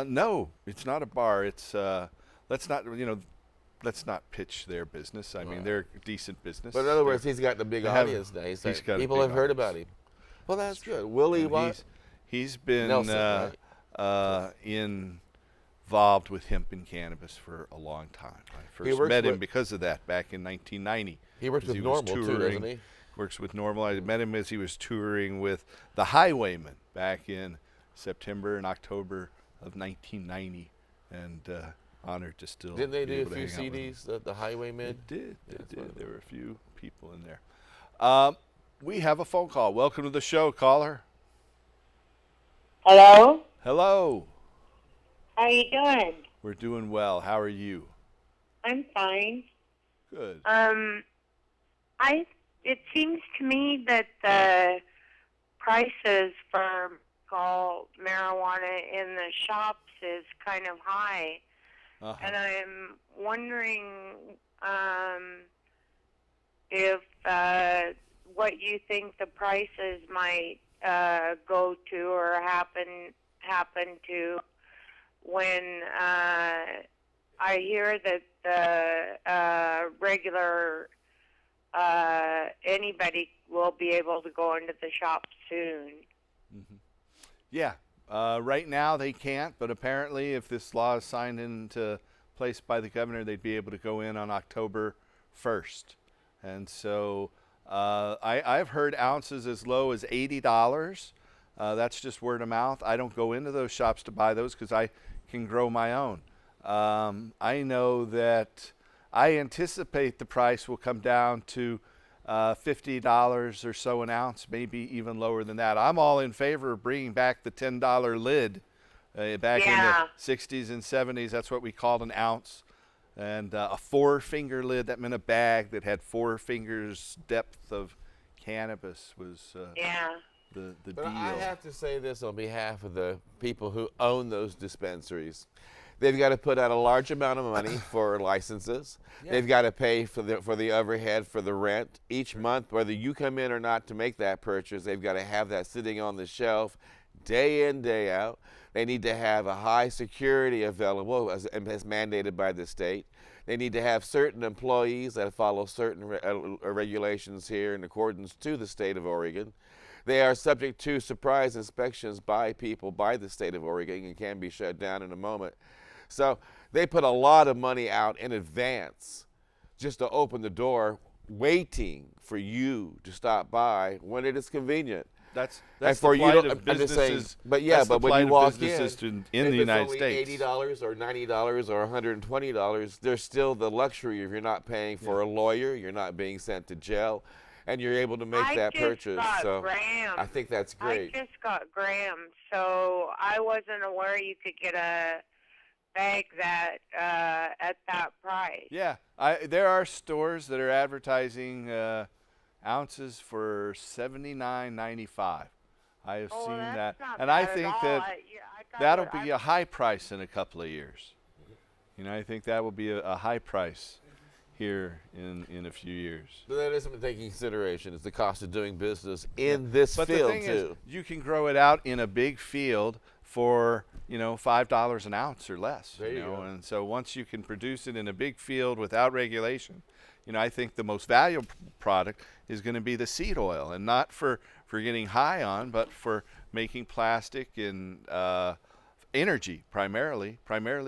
No, it's not a bar. It's let's not pitch their business. I mean, they're a decent business. But in other words, he's got the big They have- audience now. he's got a People big have heard audience. about him. Well, that's good. Willie, And what? He's been Nelson, involved with hemp and cannabis for a long time. I first works met him with- because of that back in 1990. He works as with was Normal too, touring. doesn't he? Works with Normal. I met him as he was touring with the Highwaymen back in September and October of 1990, and honored to still. Didn't they be do a able to few hang out with him. CDs, the Highwaymen? It did. Yeah, It that's what did. I There were a few people in there. We have a phone call. Welcome to the show, caller. Hello? Hello. How you doing? We're doing well. How are you? I'm fine. Good. It seems to me that the prices for marijuana in the shops is kind of high. Uh-huh. And I'm wondering if what you think the prices might go to or happen to when I hear that the regular anybody will be able to go into the shop soon. Mm-hmm. Yeah. Right now they can't, but apparently if this law is signed into place by the governor, they'd be able to go in on October 1st. And so I've heard ounces as low as $80. That's just word of mouth. I don't go into those shops to buy those because I can grow my own. I know that I anticipate the price will come down to $50 or so an ounce, maybe even lower than that. I'm all in favor of bringing back the $10 lid. Back in the 60s and 70s, that's what we called an ounce. And a 4-finger lid, that meant a bag that had 4 fingers depth of cannabis was the But deal. I have to say this on behalf of the people who own those dispensaries. They've got to put out a large amount of money for licenses. Yeah. They've got to pay for the overhead, for the rent each month, whether you come in or not to make that purchase. They've got to have that sitting on the shelf day in, day out. They need to have a high security available as mandated by the state. They need to have certain employees that follow certain regulations here in accordance to the state of Oregon. They are subject to surprise inspections by people by the state of Oregon and can be shut down in a moment. So they put a lot of money out in advance just to open the door, waiting for you to stop by when it is convenient. That's And the for you plight to, of I'm just saying, businesses. but yeah, that's but the when plight you of walk businesses in in the United States. If it's only $80 or $90 or $120, there's still the luxury of you're not paying for a lawyer, you're not being sent to jail, and you're able to make that purchase. So grams. I think that's great. I just got grams, so I wasn't aware you could get a bag that at that price. Yeah, there are stores that are advertising ounces for $79.95. I have seen that, and I think that that'll be a high price in a couple of years. You know, I think that will be a high price here in a few years. But that isn't taking consideration. It's the cost of doing business in this but field the thing too. is, you can grow it out in a big field for $5 an ounce or less. There you go. And so once you can produce it in a big field without regulation, I think the most valuable product is going to be the seed oil, and not for getting high on, but for making plastic and energy, primarily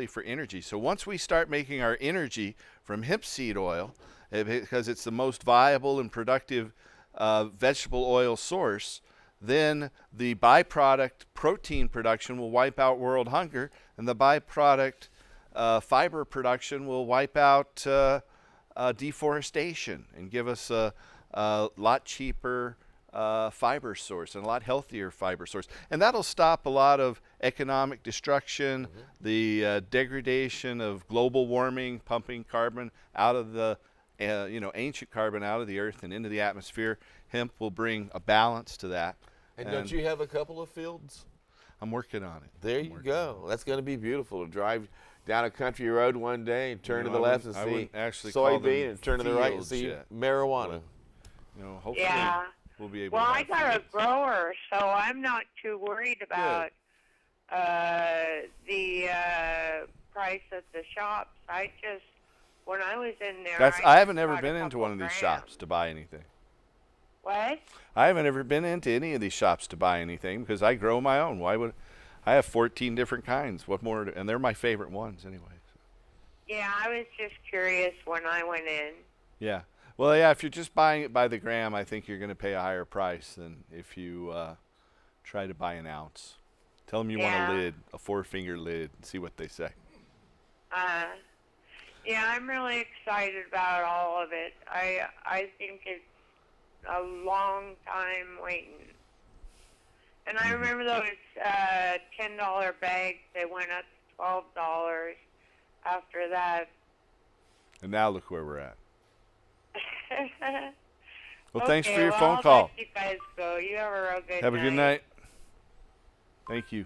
for energy. So once we start making our energy from hemp seed oil, because it's the most viable and productive vegetable oil source, then the byproduct protein production will wipe out world hunger, and the byproduct fiber production will wipe out deforestation and give us a lot cheaper fiber source and a lot healthier fiber source. And that'll stop a lot of economic destruction, the degradation of global warming, pumping carbon out of the ancient carbon out of the earth and into the atmosphere. Hemp will bring a balance to that. And don't you have a couple of fields? I'm working on it. There you go. That's going to be beautiful to drive down a country road one day and turn to the left and see soybean, and turn to the right and see marijuana. Hopefully we'll be able. Well, to I got a grower, so I'm not too worried about the price at the shops. When I was in there, I haven't ever been into one of these shops to buy anything. What? I haven't ever been into any of these shops to buy anything because I grow my own. Why would I have 14 different kinds? What more? And they're my favorite ones anyway. So. Yeah, I was just curious when I went in. Yeah. Well, yeah, if you're just buying it by the gram, I think you're going to pay a higher price than if you try to buy an ounce. Tell them you want a lid, a 4-finger lid, and see what they say. Yeah, I'm really excited about all of it. I think it's a long time waiting. And I remember those $10 bags, they went up to $12 after that. And now look where we're at. Well, Okay, thanks for your well, phone I'll call. let you guys go. You have a real good night. Have a good night. Thank you.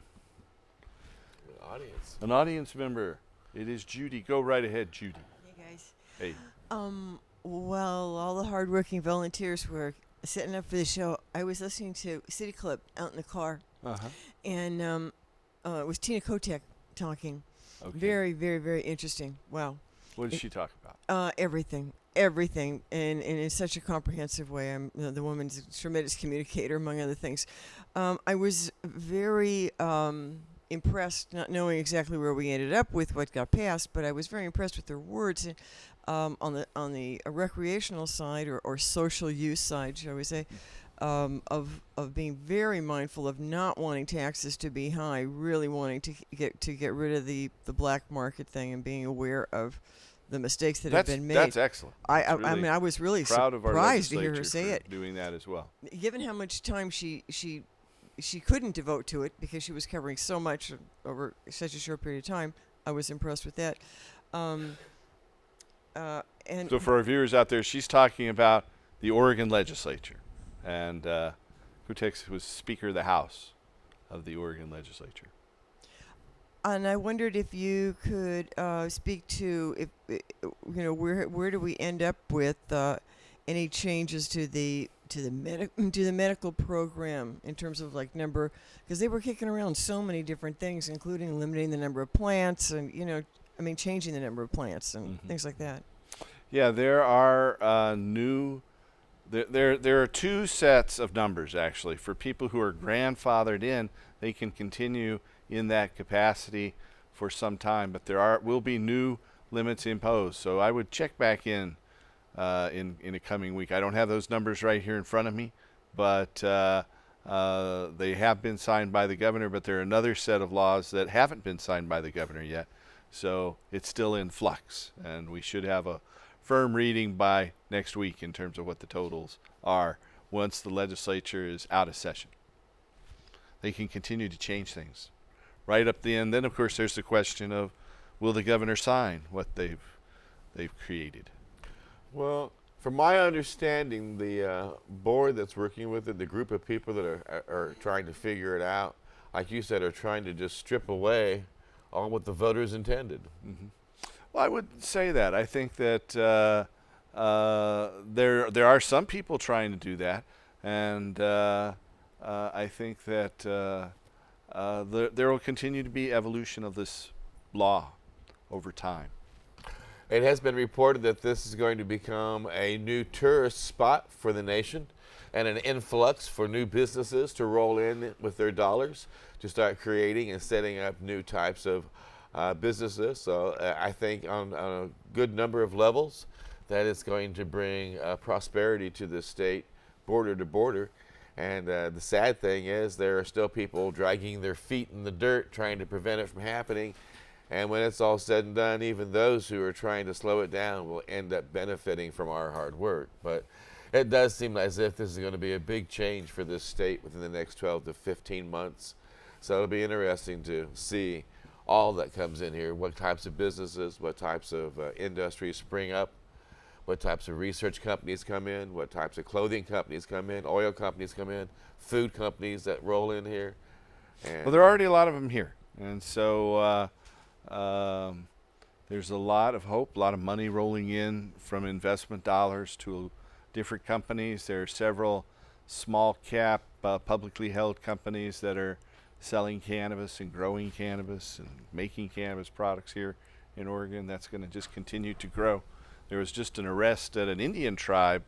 Audience. An audience member. It is Judy. Go right ahead, Judy. Hey, guys. Hey. While all the hardworking volunteers were setting up for the show, I was listening to City Club out in the car, and it was Tina Kotek talking. Okay. Very, very, very interesting. Wow. What did she talk about? Everything, and in such a comprehensive way. The woman's a tremendous communicator, among other things. I was very impressed, not knowing exactly where we ended up with what got passed, but I was very impressed with her words. On the recreational side or social use side, shall we say, of being very mindful of not wanting taxes to be high, really wanting to get rid of the black market thing, and being aware of the mistakes that have been made. That's excellent. I Really mean, I was really proud of our surprised to hear her legislature say for it. doing that as well. Given how much time she couldn't devote to it because she was covering so much over such a short period of time, I was impressed with that. And So for our viewers out there, she's talking about the Oregon legislature, and Kutex was Speaker of the House of the Oregon legislature. And I wondered if you could speak to where do we end up with any changes to the medical program in terms of like number, because they were kicking around so many different things, including limiting the number of plants and changing the number of plants and things like that. Yeah, there are There are two sets of numbers actually. For people who are grandfathered in, they can continue in that capacity for some time, but will be new limits imposed. So I would check back in a coming week. I don't have those numbers right here in front of me, but they have been signed by the governor, but there are another set of laws that haven't been signed by the governor yet. So it's still in flux, and we should have a firm reading by next week in terms of what the totals are once the legislature is out of session. They can continue to change things right up the end. Then, of course, there's the question of, will the governor sign what they've created? Well, from my understanding, the board that's working with it, the group of people that are trying to figure it out, like you said, are trying to just strip away all what the voters intended. Mm-hmm. Well, I would say that. I think that there are some people trying to do that, and I think that there will continue to be evolution of this law over time. It has been reported that this is going to become a new tourist spot for the nation and an influx for new businesses to roll in with their dollars to start creating and setting up new types of businesses. So I think on a good number of levels that it's going to bring prosperity to the state, border to border. And the sad thing is there are still people dragging their feet in the dirt trying to prevent it from happening. And when it's all said and done, even those who are trying to slow it down will end up benefiting from our hard work. But it does seem as if this is going to be a big change for this state within the next 12 to 15 months. So it'll be interesting to see all that comes in here, what types of businesses, what types of industries spring up, what types of research companies come in, what types of clothing companies come in, oil companies come in, food companies that roll in here. And well, there are already a lot of them here. And so there's a lot of hope, a lot of money rolling in from investment dollars to different companies. There are several small cap, publicly held companies that are selling cannabis and growing cannabis and making cannabis products here in Oregon. That's going to just continue to grow. There was just an arrest at an Indian tribe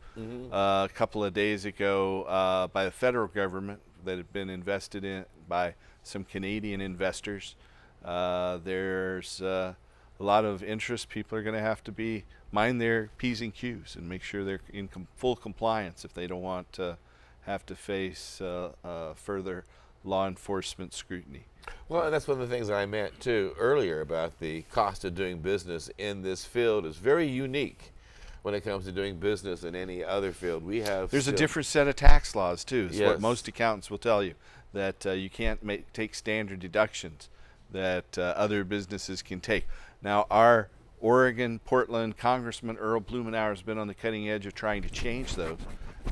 a couple of days ago by the federal government that had been invested in by some Canadian investors. There's a lot of interest. People are going to have to mind their P's and Q's and make sure they're in full compliance if they don't want to have to face further law enforcement scrutiny. Well, and that's one of the things that I meant too earlier about the cost of doing business in this field is very unique when it comes to doing business in any other field. There's a different set of tax laws too. Is yes. what most accountants will tell you, that you can't take standard deductions that other businesses can take. Now, our Oregon, Portland Congressman Earl Blumenauer has been on the cutting edge of trying to change those,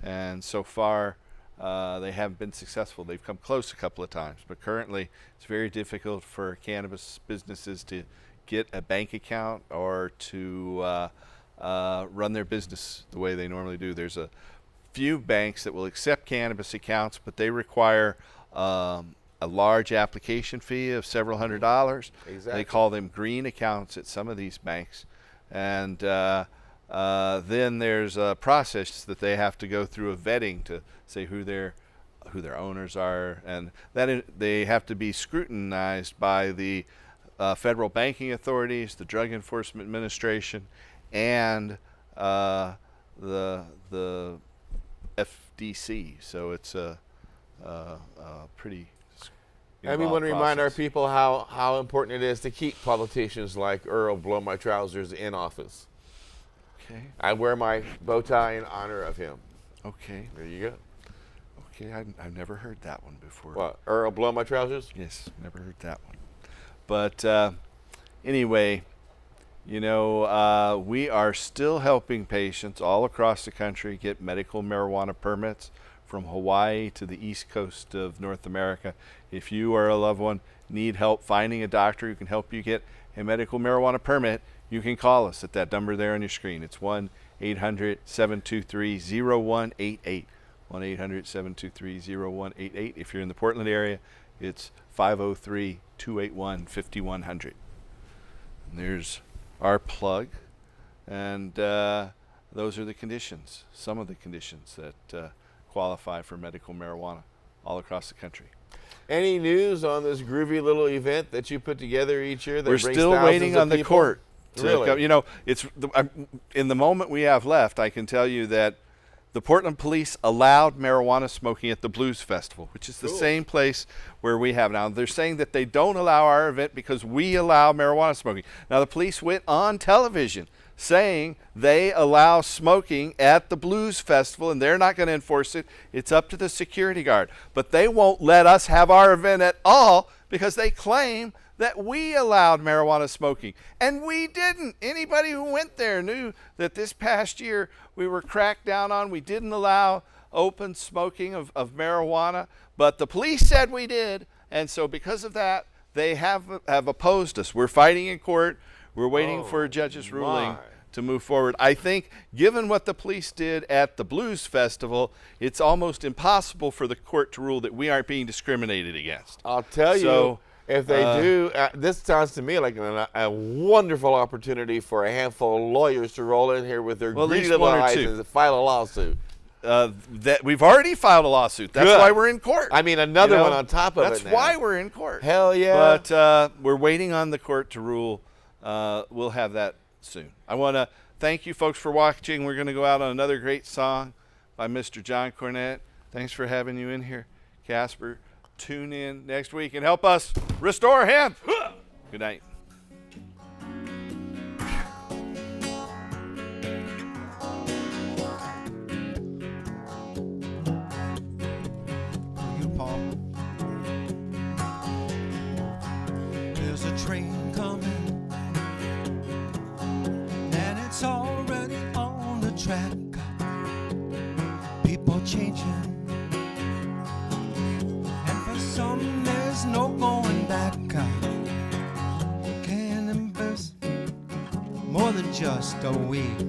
and so far they haven't been successful. They've come close a couple of times, but currently it's very difficult for cannabis businesses to get a bank account or to run their business the way they normally do. There's a few banks that will accept cannabis accounts, but they require a large application fee of several $100s. Exactly. They call them green accounts at some of these banks. And then there's a process that they have to go through, a vetting to say who their owners are, and they have to be scrutinized by the federal banking authorities, the Drug Enforcement Administration, and the FDC. So it's a pretty And we want to remind our people how important it is to keep politicians like Earl Blow My Trousers in office. Okay. I wear my bow tie in honor of him. Okay. There you go. Okay, I've never heard that one before. What, Earl Blow My Trousers? Yes, never heard that one. But anyway, you know, we are still helping patients all across the country get medical marijuana permits from Hawaii to the east coast of North America. If you or a loved one need help finding a doctor who can help you get a medical marijuana permit, you can call us at that number there on your screen. It's 1-800-723-0188. 1-800-723-0188. If you're in the Portland area, it's 503-281-5100. And there's our plug. And those are the conditions, some of the conditions that qualify for medical marijuana all across the country. Any news on this groovy little event that you put together each year? That We're brings still waiting on the people? court. Really? You know, it's in the moment we have left, I can tell you that the Portland police allowed marijuana smoking at the Blues Festival, which is the same place where we have now. They're saying that they don't allow our event because we allow marijuana smoking. Now, the police went on television saying they allow smoking at the Blues Festival and they're not going to enforce it. It's up to the security guard. But they won't let us have our event at all because they claim that we allowed marijuana smoking. And we didn't. Anybody who went there knew that this past year we were cracked down on. We didn't allow open smoking of marijuana, but the police said we did. And so because of that, they have opposed us. We're fighting in court. We're waiting for a judge's ruling to move forward. I think given what the police did at the Blues Festival, it's almost impossible for the court to rule that we aren't being discriminated against. I'll tell you, if they do, this sounds to me like a wonderful opportunity for a handful of lawyers to roll in here with their greedy little eyes and file a lawsuit. That we've already filed a lawsuit. That's why we're in court. I mean, another one on top of it. That's why we're in court. Hell yeah. But we're waiting on the court to rule. We'll have that soon. I want to thank you folks for watching. We're going to go out on another great song by Mr. John Cornette. Thanks for having you in here, Casper. Tune in next week and help us restore hemp. Good night. You, Paul. There's a train coming, and it's already on the track. People changing, and for some there's no going back. Cannabis, more than just a weed.